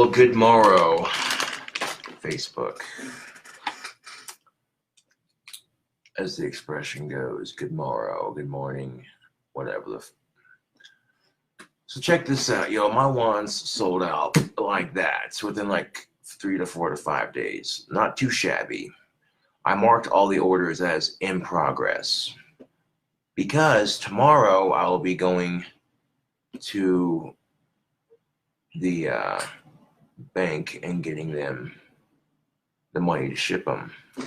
Well, good morrow, Facebook. As the expression goes, good morrow, good morning, whatever. So check this out, yo. My wands sold out like that. It's within like 3 to 4 to 5 days. Not too shabby. I marked all the orders as in progress because tomorrow I'll be going to the bank and getting them the money to ship them. I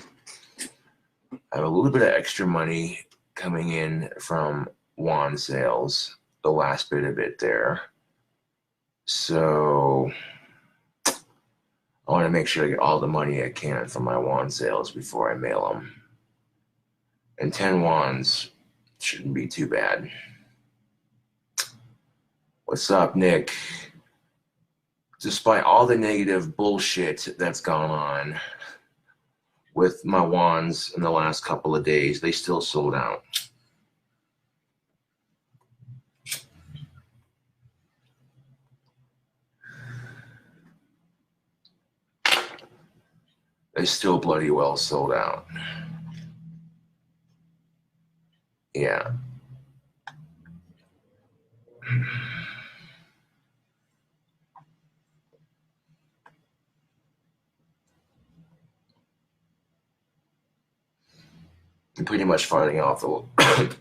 have a little bit of extra money coming in from wand sales, the last bit of it there. So I want to make sure I get all the money I can from my wand sales before I mail them. And 10 wands shouldn't be too bad. What's up, Nick? Despite all the negative bullshit that's gone on with my wands in the last couple of days, they still sold out. They still bloody well sold out. Yeah. I'm pretty much fighting off the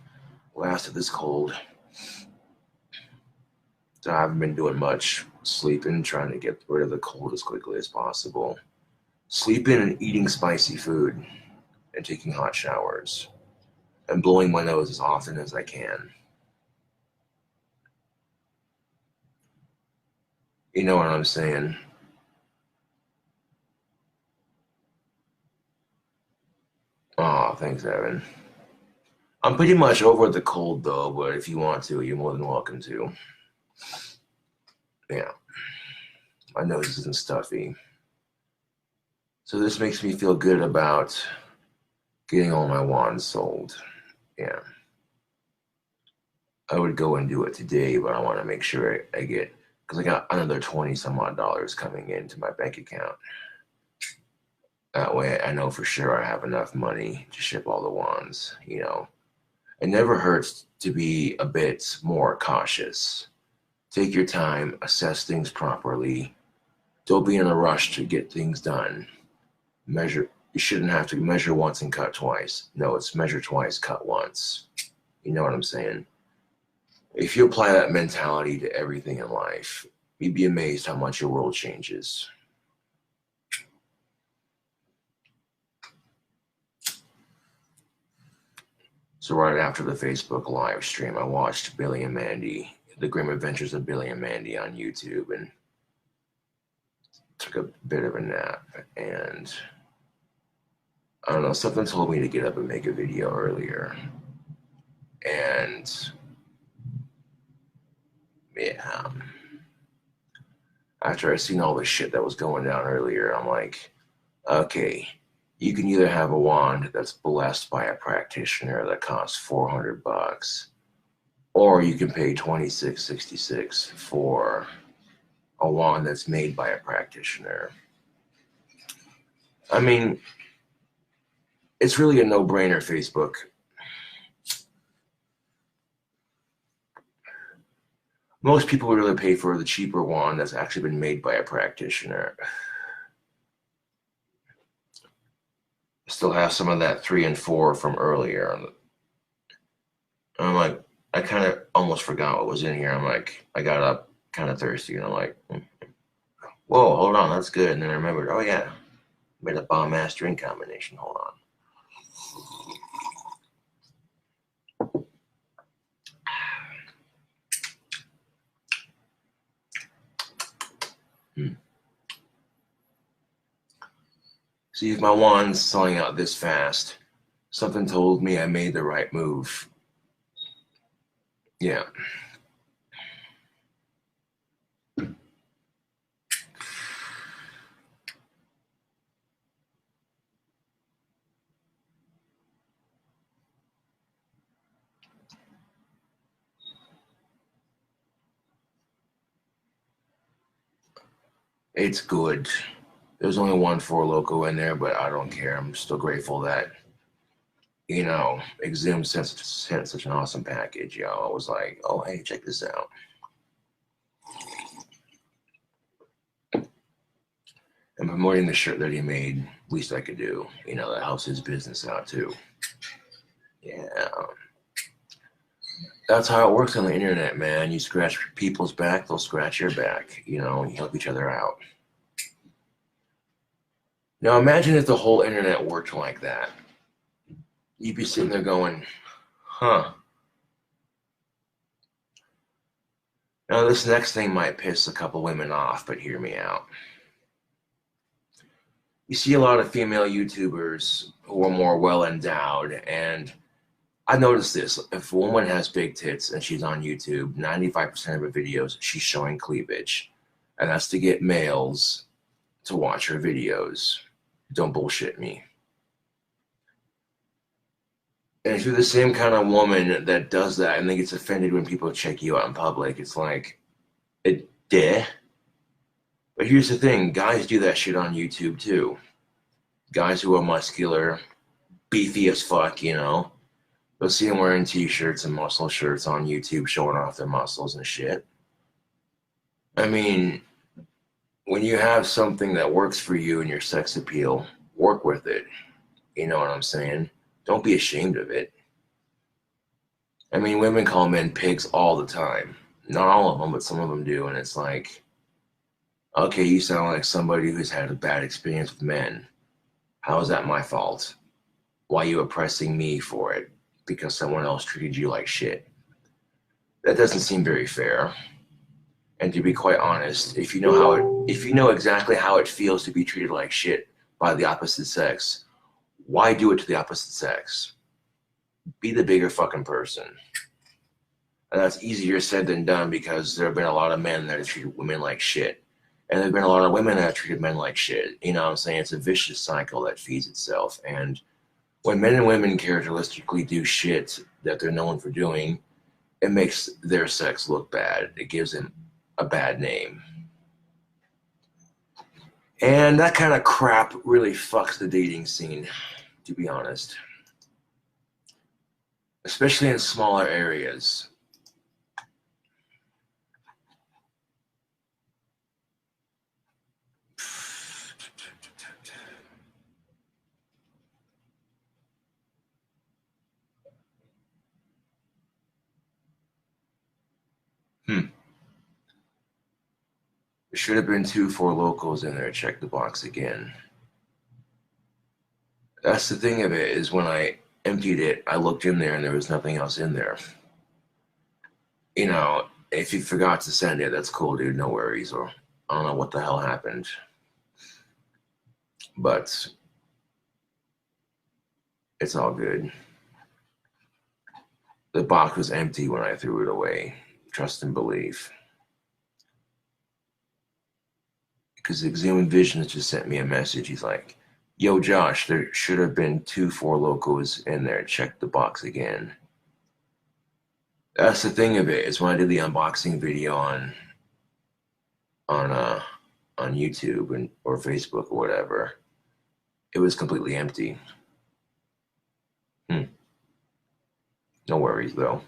last of this cold. So I haven't been doing much. Sleeping, trying to get rid of the cold as quickly as possible. Sleeping and eating spicy food and taking hot showers and blowing my nose as often as I can. You know what I'm saying? Oh, thanks, Evan. I'm pretty much over the cold though, but if you want to, you're more than welcome to. Yeah. My nose isn't stuffy. So this makes me feel good about getting all my wands sold. Yeah. I would go and do it today, but I want to make sure I get, because I got another 20 some odd dollars coming into my bank account. That way I know for sure I have enough money to ship all the wands, you know. It never hurts to be a bit more cautious. Take your time, assess things properly. Don't be in a rush to get things done. Measure. You shouldn't have to measure once and cut twice. No, it's measure twice, cut once. You know what I'm saying? If you apply that mentality to everything in life, you'd be amazed how much your world changes. So right after the Facebook live stream, I watched Billy and Mandy, The Grim Adventures of Billy and Mandy on YouTube, and took a bit of a nap. And I don't know, something told me to get up and make a video earlier. And yeah, after I seen all the shit that was going down earlier, I'm like, okay, you can either have a wand that's blessed by a practitioner that costs $400, or you can pay $26.66 for a wand that's made by a practitioner. I mean, it's really a no-brainer, Facebook. Most people would really pay for the cheaper wand that's actually been made by a practitioner. Still have some of that 3 and 4 from earlier. And I'm like, I kind of almost forgot what was in here. I'm like, I got up kind of thirsty, and I'm like, whoa, hold on, that's good. And then I remembered, oh yeah, made a bomb-ass drink combination. Hold on. See, if my wand's selling out this fast, something told me I made the right move. Yeah. It's good. There's only one Four Loco in there, but I don't care. I'm still grateful that, you know, Exhum sent such an awesome package, yo. I was like, oh, hey, check this out. And promoting the shirt that he made, least I could do. You know, that helps his business out too. Yeah. That's how it works on the internet, man. You scratch people's back, they'll scratch your back. You know, and you help each other out. Now imagine if the whole internet worked like that. You'd be sitting there going, huh. Now this next thing might piss a couple women off, but hear me out. You see a lot of female YouTubers who are more well endowed, and I noticed this. If a woman has big tits and she's on YouTube, 95% of her videos, she's showing cleavage. And that's to get males to watch her videos. Don't bullshit me. And if you're the same kind of woman that does that and then gets offended when people check you out in public, it's like, duh. But here's the thing, guys do that shit on YouTube too. Guys who are muscular, beefy as fuck, you know. You'll see them wearing t-shirts and muscle shirts on YouTube showing off their muscles and shit. I mean, when you have something that works for you and your sex appeal, work with it. You know what I'm saying? Don't be ashamed of it. I mean, women call men pigs all the time. Not all of them, but some of them do. And it's like, okay, you sound like somebody who's had a bad experience with men. How is that my fault? Why are you oppressing me for it? Because someone else treated you like shit. That doesn't seem very fair. And to be quite honest, if you know exactly how it feels to be treated like shit by the opposite sex, why do it to the opposite sex? Be the bigger fucking person. And that's easier said than done because there have been a lot of men that have treated women like shit. And there have been a lot of women that have treated men like shit. You know what I'm saying? It's a vicious cycle that feeds itself. And when men and women characteristically do shit that they're known for doing, it makes their sex look bad. It gives them a bad name. And that kind of crap really fucks the dating scene, to be honest. Especially in smaller areas. There should have been 2 Four Locals in there. Check the box again. That's the thing of it, is when I emptied it, I looked in there and there was nothing else in there. You know, if you forgot to send it, that's cool, dude. No worries. Or I don't know what the hell happened. But it's all good. The box was empty when I threw it away. Trust and believe. Because Exhum Visions just sent me a message. He's like, yo, Josh, there should have been 2 Four Locos in there. Check the box again. That's the thing of it, is when I did the unboxing video on YouTube or Facebook or whatever, it was completely empty. No worries, though.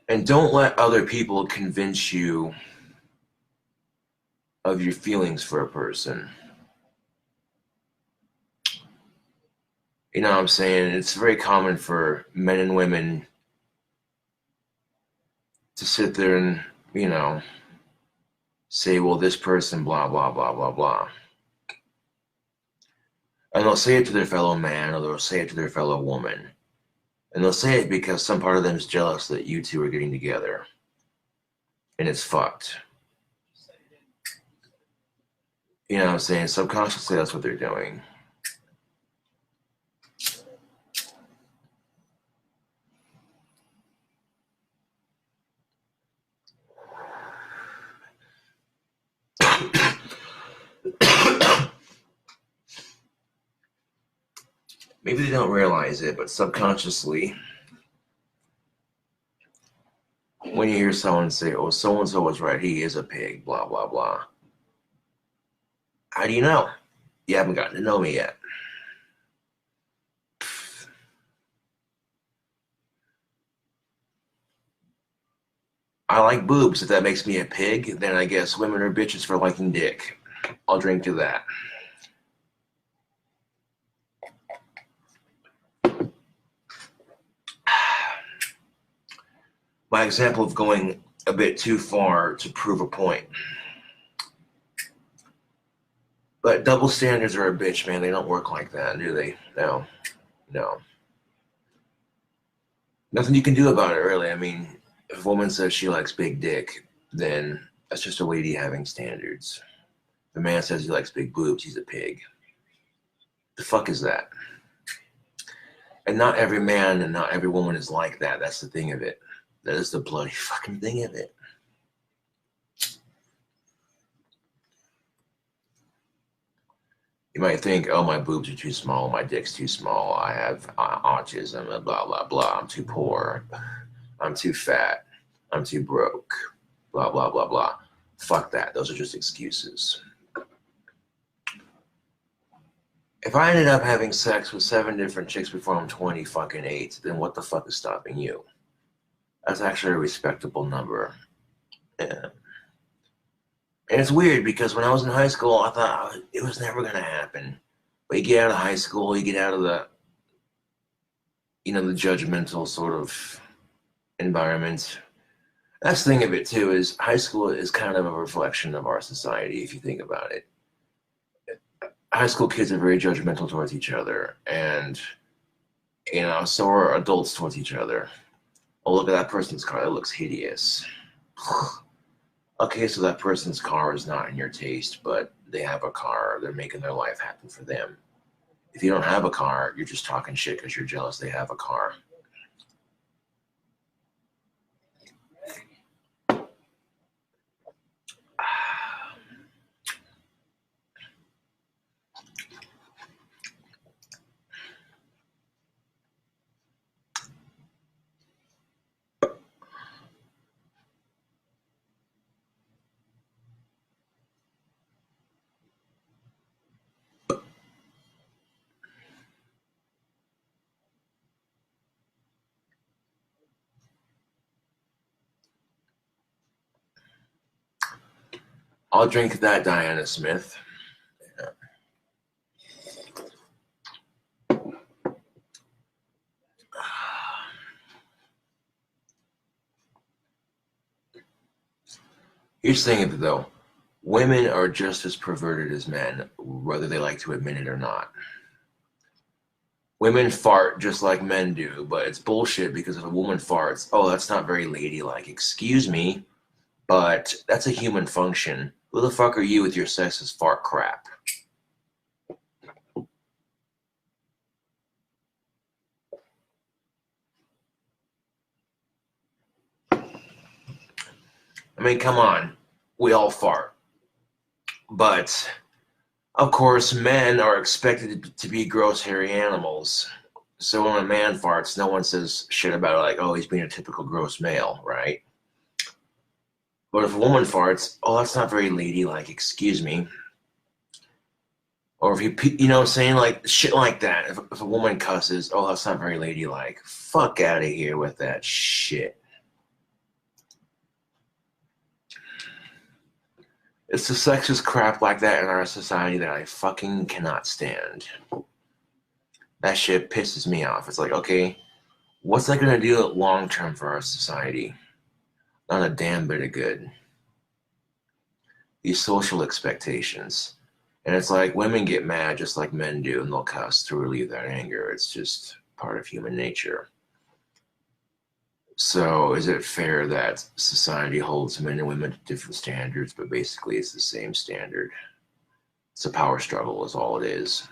And don't let other people convince you of your feelings for a person. You know what I'm saying? It's very common for men and women to sit there and, you know, say, well, this person, blah, blah, blah, blah, blah. And they'll say it to their fellow man, or they'll say it to their fellow woman. And they'll say it because some part of them is jealous that you two are getting together. And it's fucked. You know what I'm saying? Subconsciously, that's what they're doing. Maybe they don't realize it, but subconsciously, when you hear someone say, oh, so-and-so was right, he is a pig, blah, blah, blah. How do you know? You haven't gotten to know me yet. I like boobs. If that makes me a pig, then I guess women are bitches for liking dick. I'll drink to that. My example of going a bit too far to prove a point. But double standards are a bitch, man. They don't work like that, do they? No. No. Nothing you can do about it, really. I mean, if a woman says she likes big dick, then that's just a lady having standards. If a man says he likes big boobs, he's a pig. The fuck is that? And not every man and not every woman is like that. That's the thing of it. That is the bloody fucking thing of it. You might think, oh, my boobs are too small, my dick's too small, I have autism, blah, blah, blah, I'm too poor, I'm too fat, I'm too broke, blah, blah, blah, blah. Fuck that. Those are just excuses. If I ended up having sex with 7 different chicks before I'm 20 fucking 8, then what the fuck is stopping you? That's actually a respectable number. Yeah. And it's weird because when I was in high school, I thought it was never going to happen. But you get out of high school, you get out of the, the judgmental sort of environment. That's the thing of it too, is high school is kind of a reflection of our society, if you think about it. High school kids are very judgmental towards each other, and so are adults towards each other. Oh, look at that person's car, that looks hideous. Okay, so that person's car is not in your taste, but they have a car, they're making their life happen for them. If you don't have a car, you're just talking shit because you're jealous they have a car. I'll drink that, Diana Smith. Here's the thing of it, though. Women are just as perverted as men, whether they like to admit it or not. Women fart just like men do, but it's bullshit because if a woman farts, oh, that's not very ladylike. Excuse me, but that's a human function. Who the fuck are you with your sexist fart crap? I mean, come on. We all fart. But, of course, men are expected to be gross, hairy animals. So when a man farts, no one says shit about it like, oh, he's being a typical gross male, right? But if a woman farts, oh, that's not very ladylike, excuse me. Or if you know what I'm saying? Like, shit like that. If a woman cusses, oh, that's not very ladylike. Fuck out of here with that shit. It's the sexist crap like that in our society that I fucking cannot stand. That shit pisses me off. It's like, okay, what's that gonna do long term for our society? Not a damn bit of good. These social expectations. And it's like women get mad just like men do, and they'll cuss to relieve that anger. It's just part of human nature. So is it fair that society holds men and women to different standards, but basically it's the same standard? It's a power struggle is all it is.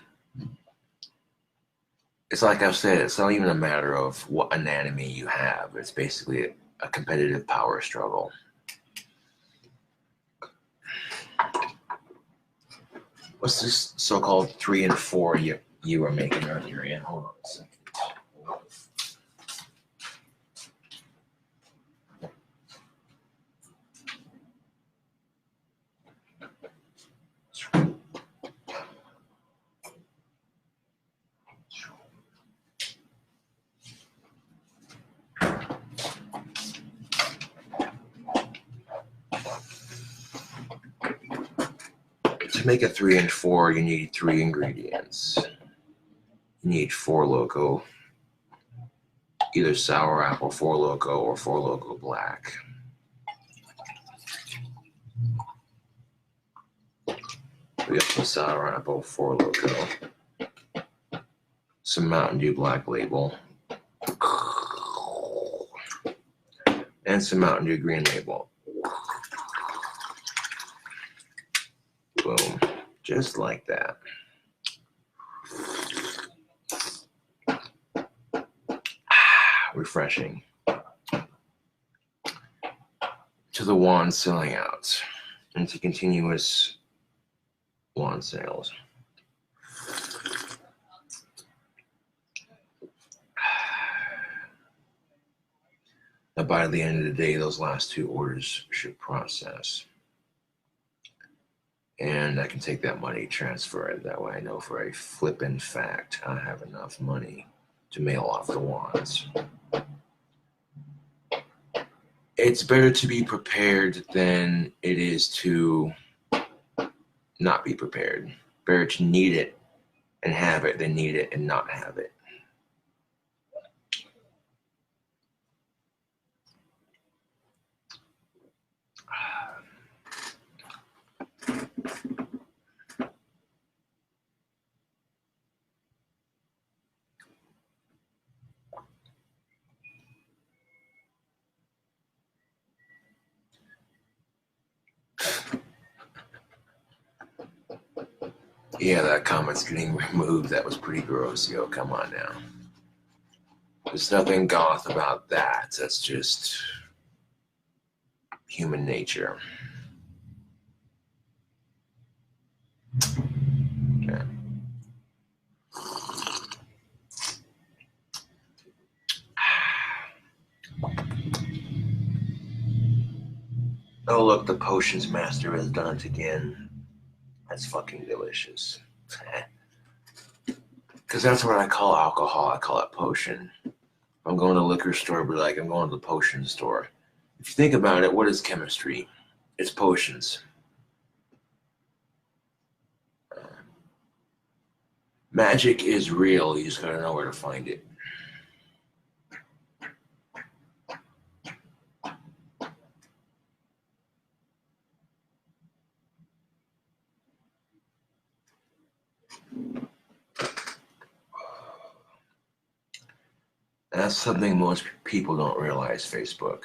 It's like I've said, it's not even a matter of what anatomy you have. It's basically a competitive power struggle. What's this so-called 3 and 4 you were making earlier? Yeah, hold on a second. To make a 3 and 4, you need 3 ingredients. You need 4 Loko, either sour apple 4 Loko or 4 Loko black. We got the sour apple 4 Loko, some Mountain Dew Black Label, and some Mountain Dew Green Label. Boom, just like that. Refreshing. To the wand selling out, into continuous wand sales. Now, by the end of the day, those last 2 orders should process. And I can take that money, transfer it. That way I know for a flippin' fact I have enough money to mail off the wands. It's better to be prepared than it is to not be prepared. Better to need it and have it than need it and not have it. Yeah, that comment's getting removed. That was pretty gross, yo. Come on now. There's nothing goth about that. That's just human nature. Okay. Oh, look, the potions master has done it again. That's fucking delicious. Because that's what I call alcohol. I call it potion. I'm going to the liquor store, but like I'm going to the potion store. If you think about it, what is chemistry? It's potions. Magic is real. You just gotta know where to find it. That's something most people don't realize, Facebook.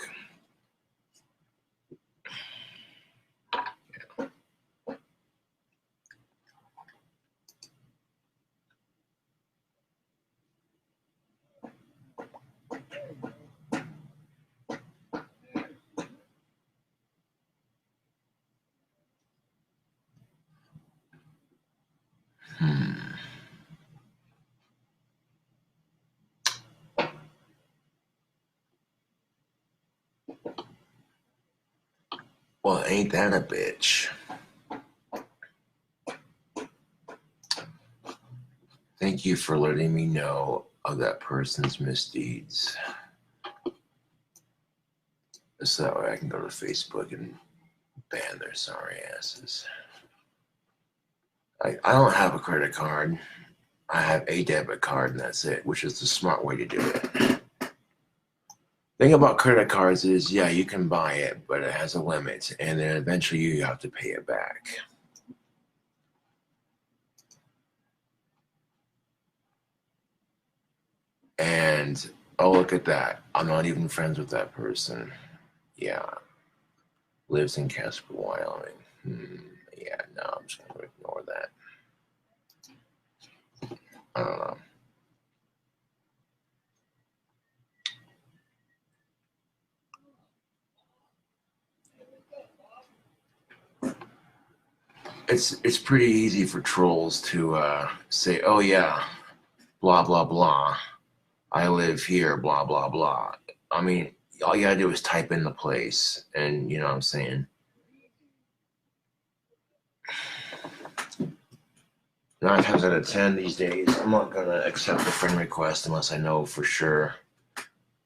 Well, ain't that a bitch? Thank you for letting me know of that person's misdeeds. So that way I can go to Facebook and ban their sorry asses. I don't have a credit card. I have a debit card and that's it, which is the smart way to do it. Thing about credit cards is, yeah, you can buy it, but it has a limit, and then eventually you have to pay it back. And, oh, look at that. I'm not even friends with that person. Yeah. Lives in Casper, Wyoming. Yeah, no, I'm just going to ignore that. it's pretty easy for trolls to say, oh yeah, blah blah blah, I live here, blah blah blah. I mean, all you gotta do is type in the place, and you know what I'm saying. 9 times out of 10 these days, I'm not gonna accept a friend request unless I know for sure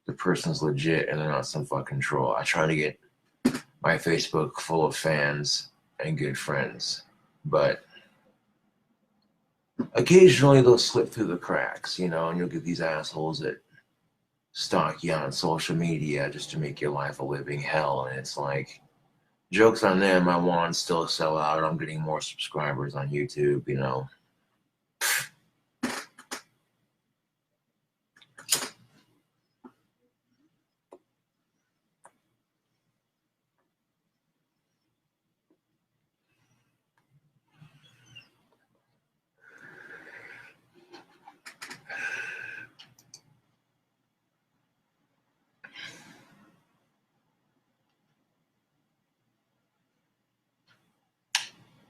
the person's legit and they're not some fucking troll. I try to get my Facebook full of fans and good friends, but occasionally they'll slip through the cracks, you know, and you'll get these assholes that stalk you on social media just to make your life a living hell. And it's like, jokes on them, my wands still sell out. I'm getting more subscribers on YouTube, you know.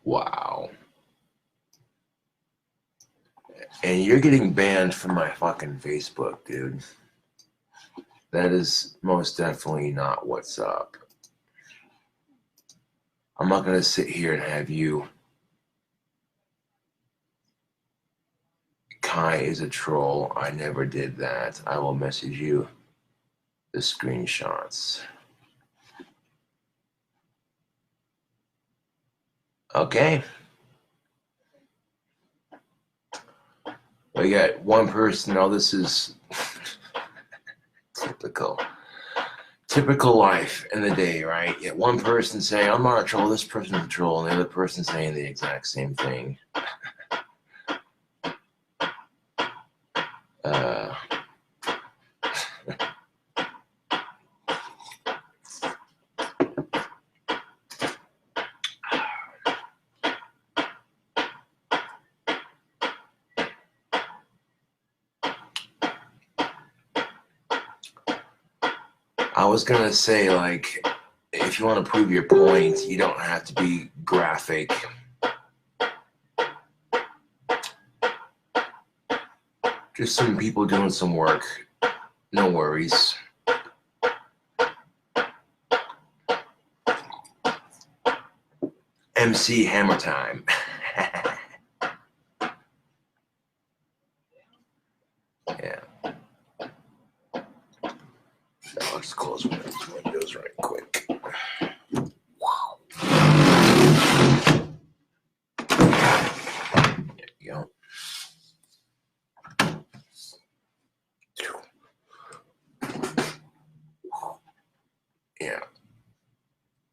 Wow. And you're getting banned from my fucking Facebook, dude. That is most definitely not what's up. I'm not going to sit here and have you. Kai is a troll. I never did that. I will message you the screenshots. Okay. We got one person. Now this is typical life in the day, right? You get one person saying, I'm not a troll, this person's a troll, and the other person saying the exact same thing. I was gonna say, like, if you want to prove your point, you don't have to be graphic. Just some people doing some work. No worries. MC Hammer Time. Yeah. Now let's close one of these windows right quick. Wow. There you go. Yeah.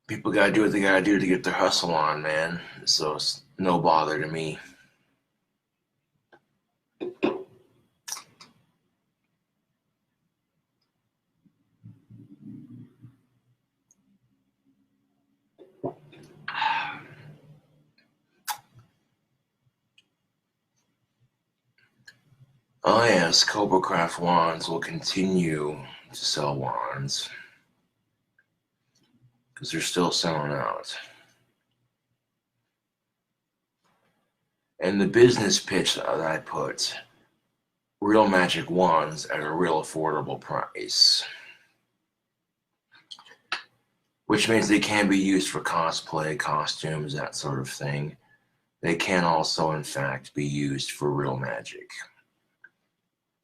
People gotta do what they gotta do to get their hustle on, man. So it's no bother to me. Oh yes, CobraCraft wands will continue to sell wands because they're still selling out. And the business pitch that I put, real magic wands at a real affordable price, which means they can be used for cosplay, costumes, that sort of thing. They can also, in fact, be used for real magic.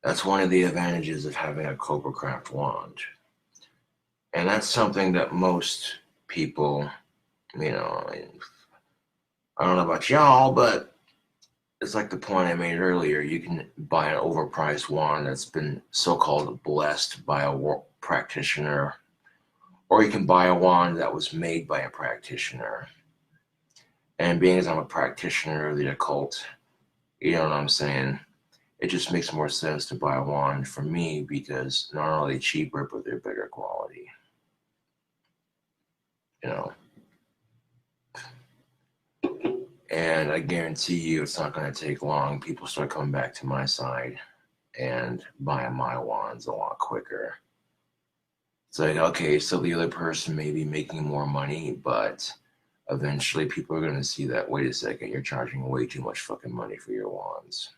That's one of the advantages of having a CobraCraft wand. And that's something that most people, you know, I don't know about y'all, but it's like the point I made earlier. You can buy an overpriced wand that's been so-called blessed by a practitioner, or you can buy a wand that was made by a practitioner. And being as I'm a practitioner of the occult, you know what I'm saying? It just makes more sense to buy a wand from me because not only are they cheaper, but they're better quality. You know? And I guarantee you it's not going to take long. People start coming back to my side and buying my wands a lot quicker. It's like, okay, so the other person may be making more money, but eventually people are going to see that, wait a second, you're charging way too much fucking money for your wands.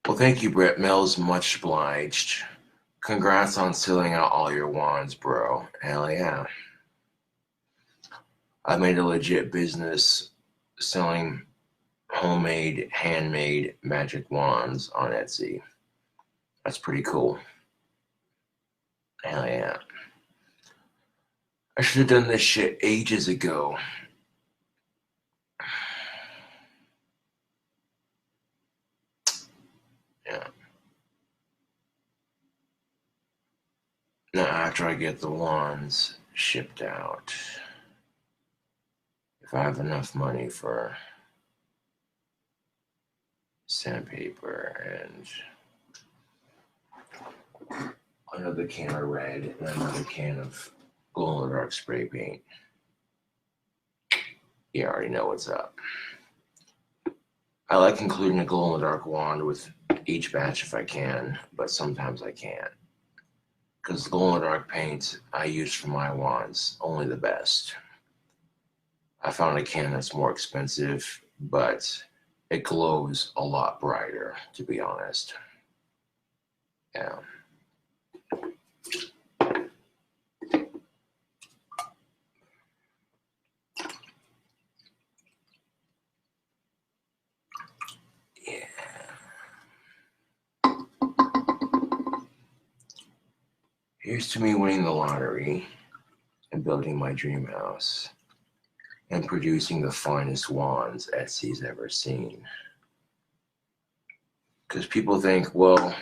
Well, thank you, Brett Mills. Much obliged. Congrats on selling out all your wands, bro. Hell yeah. I made a legit business selling homemade, handmade magic wands on Etsy. That's pretty cool. Hell yeah. I should have done this shit ages ago. Yeah. Now, after I get the wands shipped out, if I have enough money for sandpaper and another can of red and another can of glow-in-the-dark spray paint, you already know what's up. I like including a glow-in-the-dark wand with each batch if I can, but sometimes I can't. Because glow-in-the-dark paint I use for my wands, only the best. I found a can that's more expensive, but it glows a lot brighter, to be honest. Yeah. Here's to me winning the lottery and building my dream house and producing the finest wands Etsy's ever seen. Because people think, well,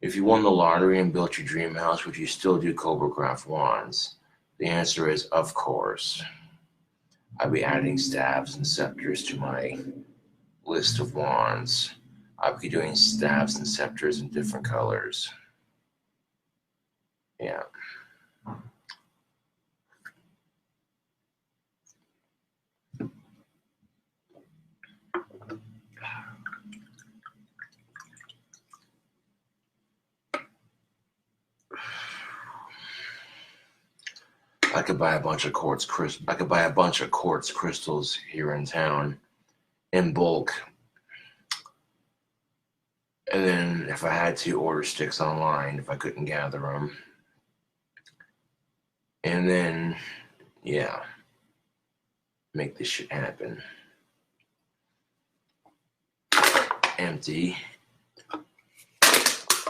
if you won the lottery and built your dream house, would you still do CobraJFS wands? The answer is, of course. I'd be adding staves and scepters to my list of wands. I'd be doing staves and scepters in different colors. Yeah. I could buy a bunch of quartz crystals here in town in bulk. And then if I had to, order sticks online if I couldn't gather them. And then, yeah, make this shit happen. Empty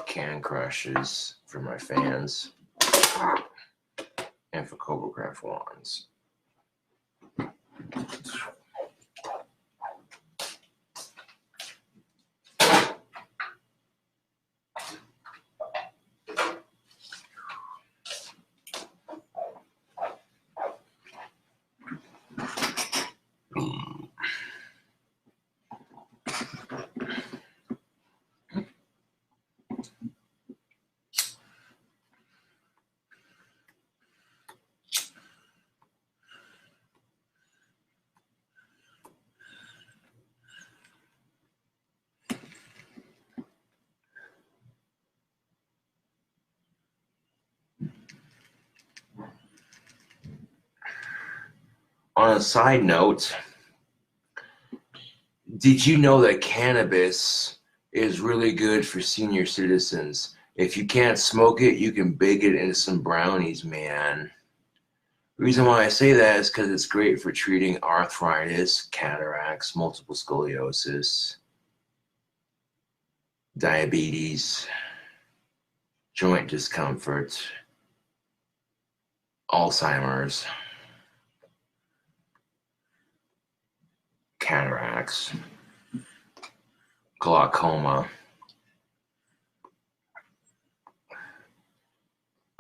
can crushes for my fans and for CobraJFS wands. On a side note, did you know that cannabis is really good for senior citizens? If you can't smoke it, you can bake it into some brownies, man. The reason why I say that is because it's great for treating arthritis, cataracts, multiple sclerosis, diabetes, joint discomfort, Alzheimer's, cataracts, glaucoma.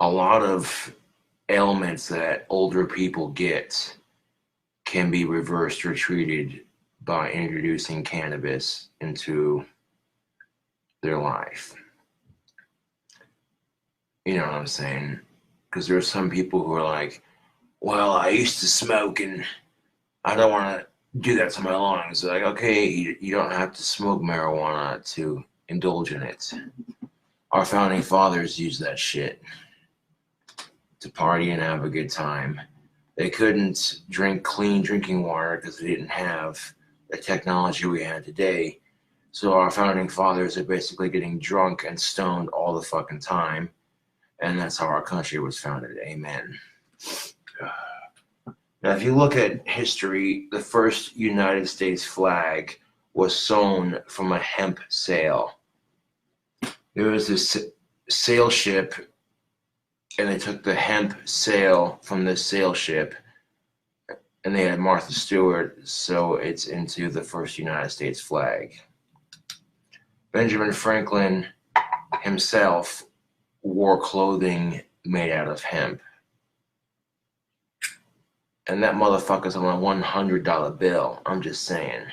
A lot of ailments that older people get can be reversed or treated by introducing cannabis into their life. You know what I'm saying? Because there are some people who are like, well, I used to smoke and I don't want to do that to my lungs. Like, okay, you don't have to smoke marijuana to indulge in it. Our founding fathers used that shit to party and have a good time. They couldn't drink clean drinking water because they didn't have the technology we have today. So our founding fathers are basically getting drunk and stoned all the fucking time. And that's how our country was founded. Amen. Now, if you look at history, the first United States flag was sewn from a hemp sail. There was this sail ship, and they took the hemp sail from this sail ship, and they had Martha Stewart sew it into the first United States flag. Benjamin Franklin himself wore clothing made out of hemp. And that motherfucker's on a $100 bill. I'm just saying.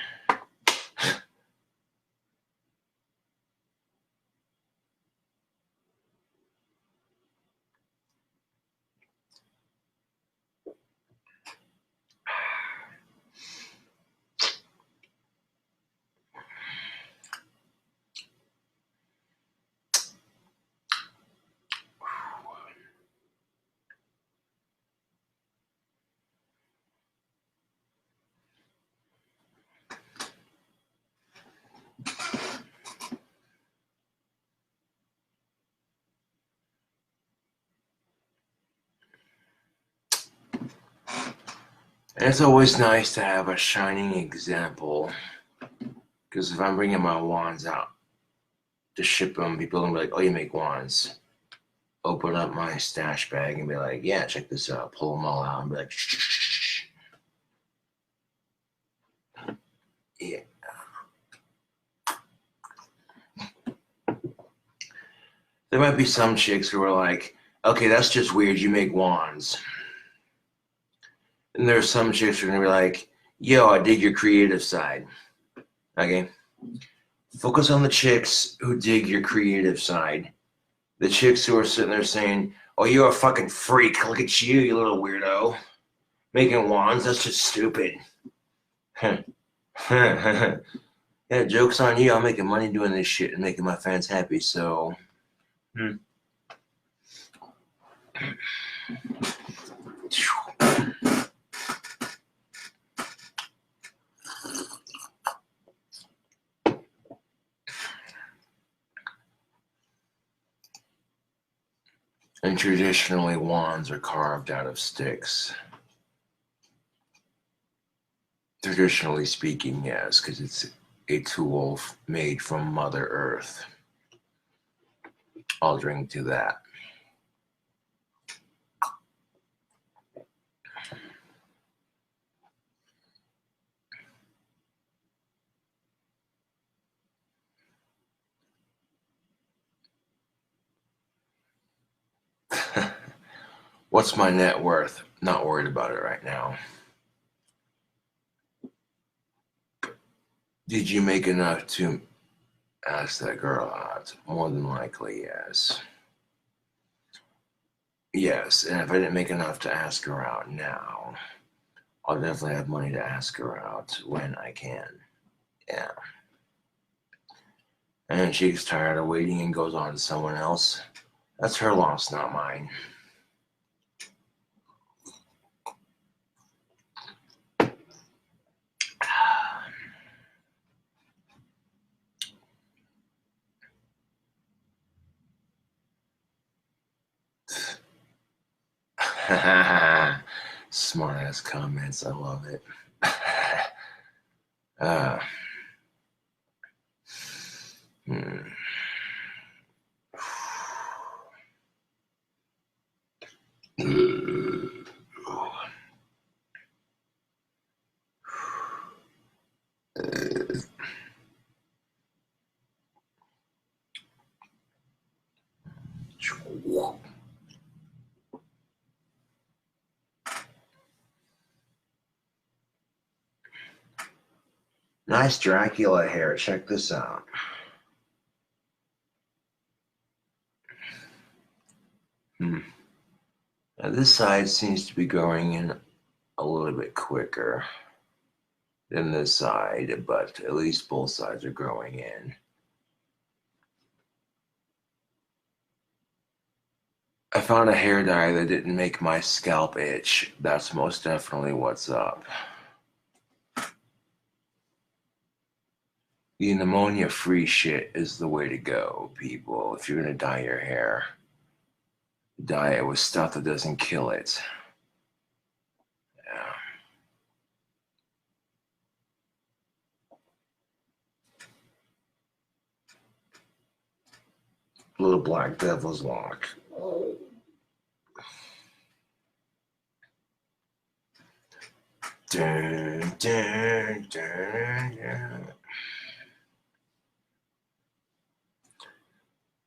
And it's always nice to have a shining example, because if I'm bringing my wands out to ship them, people are going to be like, oh, you make wands. Open up my stash bag and be like, yeah, check this out. Pull them all out and be like, shh. Yeah. There might be some chicks who are like, okay, that's just weird. You make wands. And there's some chicks who are going to be like, yo, I dig your creative side. Okay? Focus on the chicks who dig your creative side. The chicks who are sitting there saying, oh, you're a fucking freak. Look at you, you little weirdo. Making wands, that's just stupid. Yeah, joke's on you. I'm making money doing this shit and making my fans happy, so... And traditionally, wands are carved out of sticks. Traditionally speaking, yes, because it's a tool made from Mother Earth. I'll drink to that. What's my net worth? Not worried about it right now. Did you make enough to ask that girl out? More than likely, yes. Yes, and if I didn't make enough to ask her out now, I'll definitely have money to ask her out when I can. Yeah. And she's tired of waiting and goes on to someone else. That's her loss, not mine. Smart ass comments. I love it. Nice Dracula hair. Check this out. Now this side seems to be growing in a little bit quicker than this side, but at least both sides are growing in. I found a hair dye that didn't make my scalp itch. That's most definitely what's up. The pneumonia-free shit is the way to go, people. If you're gonna dye your hair, dye it with stuff that doesn't kill it. Yeah. Little black devil's lock. Dun, dun, dun, dun.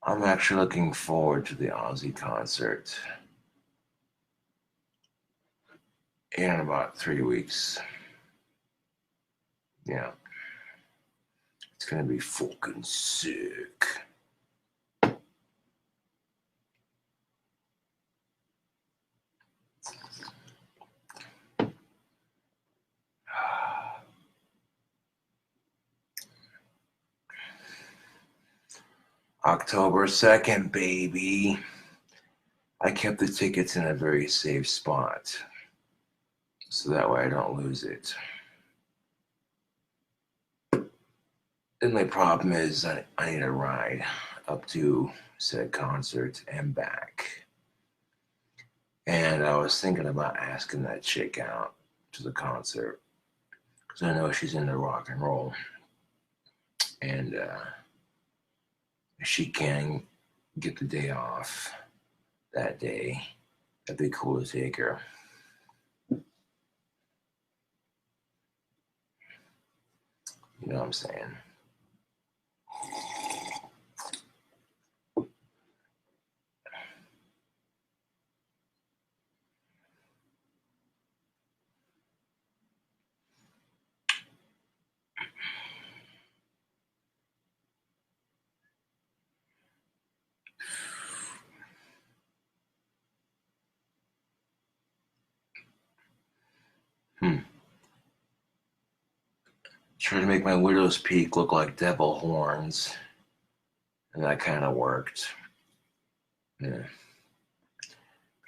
I'm actually looking forward to the Aussie concert in about 3 weeks. Yeah. It's gonna be fucking sick. October 2nd, baby. I kept the tickets in a very safe spot, so that way I don't lose it. The only problem is I need a ride up to said concert and back. And I was thinking about asking that chick out to the concert, because I know she's into rock and roll. And if she can get the day off that day, that'd be cool to take her. You know what I'm saying? Trying to make my widow's peak look like devil horns, and that kind of worked. Yeah.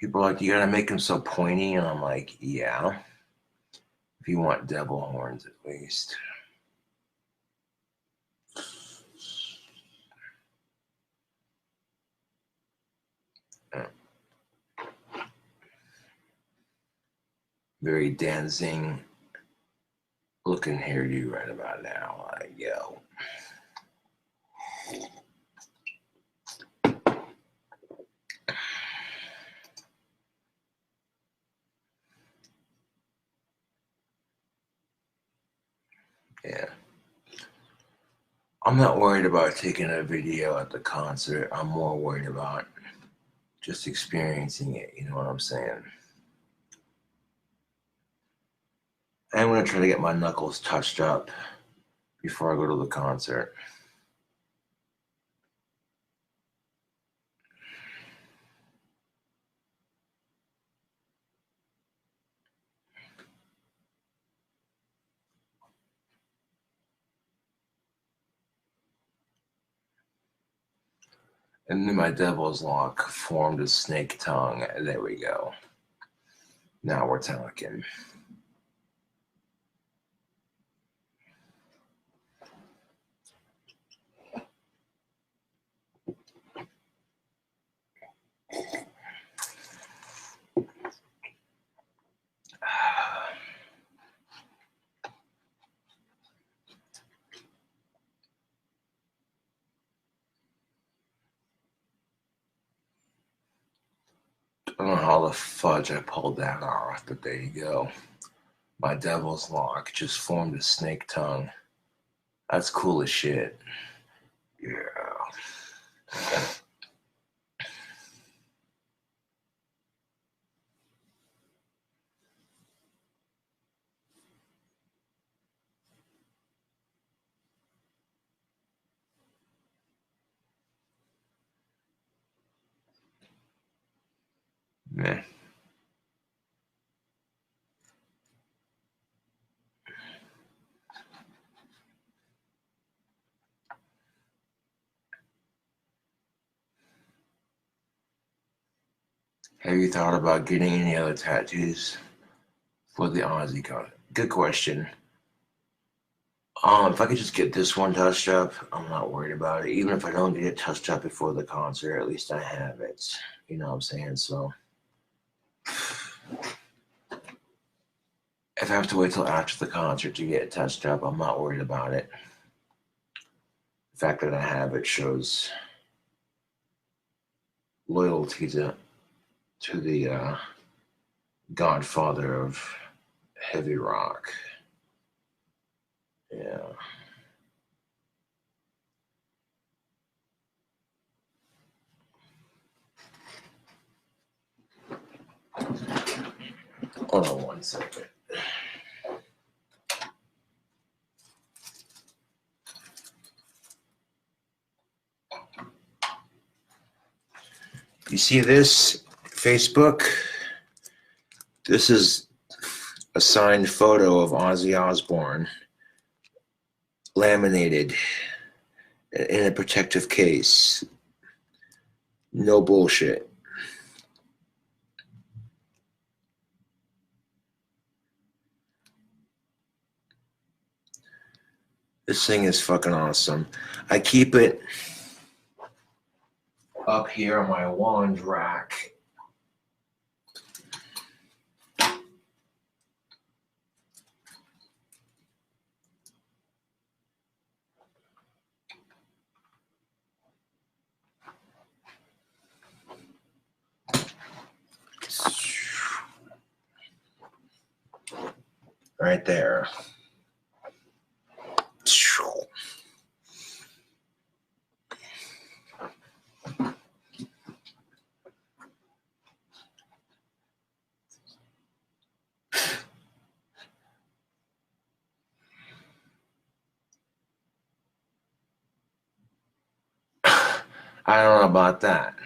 People are like, you gotta make them so pointy, and I'm like, yeah, if you want devil horns at least. Yeah. Very dancing looking hairdo right about now. Like, yo. Yeah. I'm not worried about taking a video at the concert. I'm more worried about just experiencing it. You know what I'm saying? I'm going to try to get my knuckles touched up before I go to the concert. And then my devil's lock formed a snake tongue. There we go. Now we're talking. I don't know how the fudge I pulled that off, but there you go. My devil's lock just formed a snake tongue. That's cool as shit. Yeah. Man. Have you thought about getting any other tattoos for the Aussie con? Good question. If I could just get this one touched up, I'm not worried about it. Even if I don't get it touched up before the concert, at least I have it. You know what I'm saying? So if I have to wait till after the concert to get it touched up, I'm not worried about it. The fact that I have it shows loyalty to the godfather of heavy rock. Yeah. Hold on one second. You see this, Facebook? This is a signed photo of Ozzy Osbourne, laminated in a protective case. No bullshit. This thing is fucking awesome. I keep it up here on my wand rack. Right there. I don't know about that.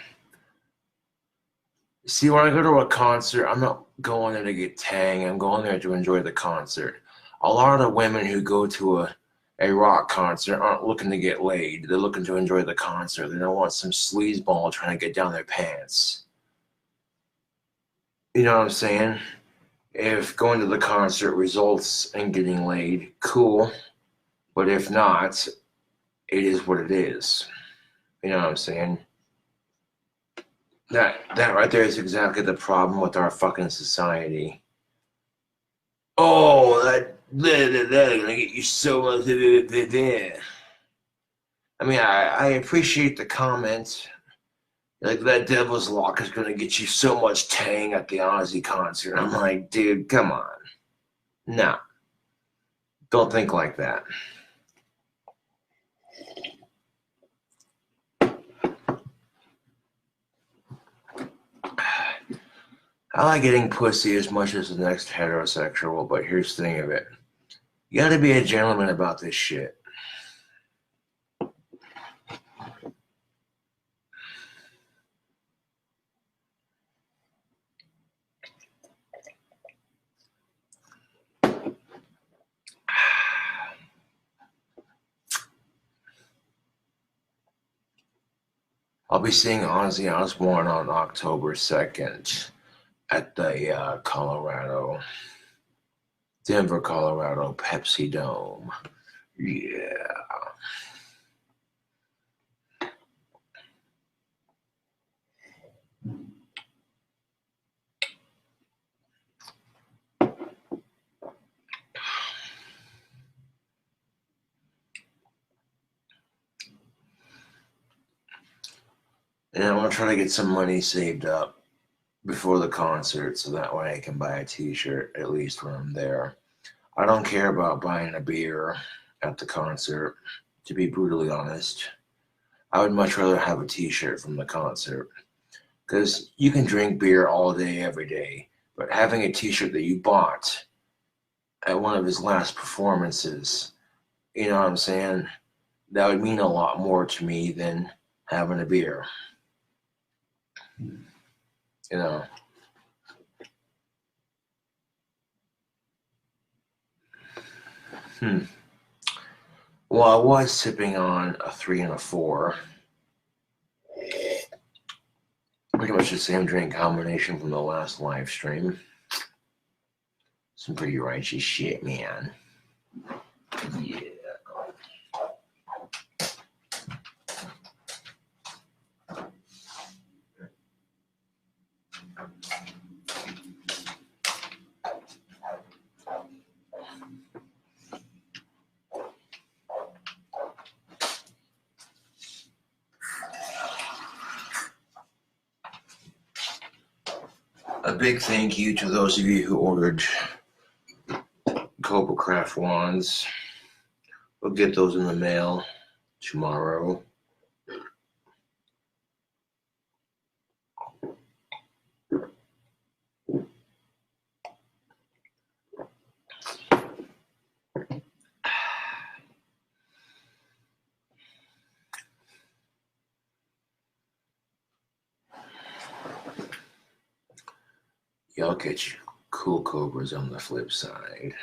See, when I go to a concert, I'm not going there to get tang. I'm going there to enjoy the concert. A lot of women who go to a rock concert aren't looking to get laid. They're looking to enjoy the concert. They don't want some sleazeball trying to get down their pants. You know what I'm saying? If going to the concert results in getting laid, cool. But if not, it is what it is. You know what I'm saying? That right there is exactly the problem with our fucking society. Oh, that gonna get you so much. I mean, I appreciate the comment. Like, that Devil's Lock is gonna get you so much tang at the Ozzy concert. I'm like, dude, come on. No. Don't think like that. I like getting pussy as much as the next heterosexual, but here's the thing of it. You gotta be a gentleman about this shit. I'll be seeing Ozzy Osbourne on October 2nd at the Denver, Colorado Pepsi Dome. Yeah. And I want to try to get some money saved up before the concert so that way I can buy a t-shirt at least when I'm there. I don't care about buying a beer at the concert, to be brutally honest. I would much rather have a t-shirt from the concert because you can drink beer all day, every day, but having a t-shirt that you bought at one of his last performances, you know what I'm saying? That would mean a lot more to me than having a beer. You know. Well, I was sipping on a 3 and a 4. Pretty much the same drink combination from the last live stream. Some pretty righteous shit, man. Yeah. A big thank you to those of you who ordered Cobra Craft wands. We'll get those in the mail tomorrow. Y'all catch cool cobras on the flip side.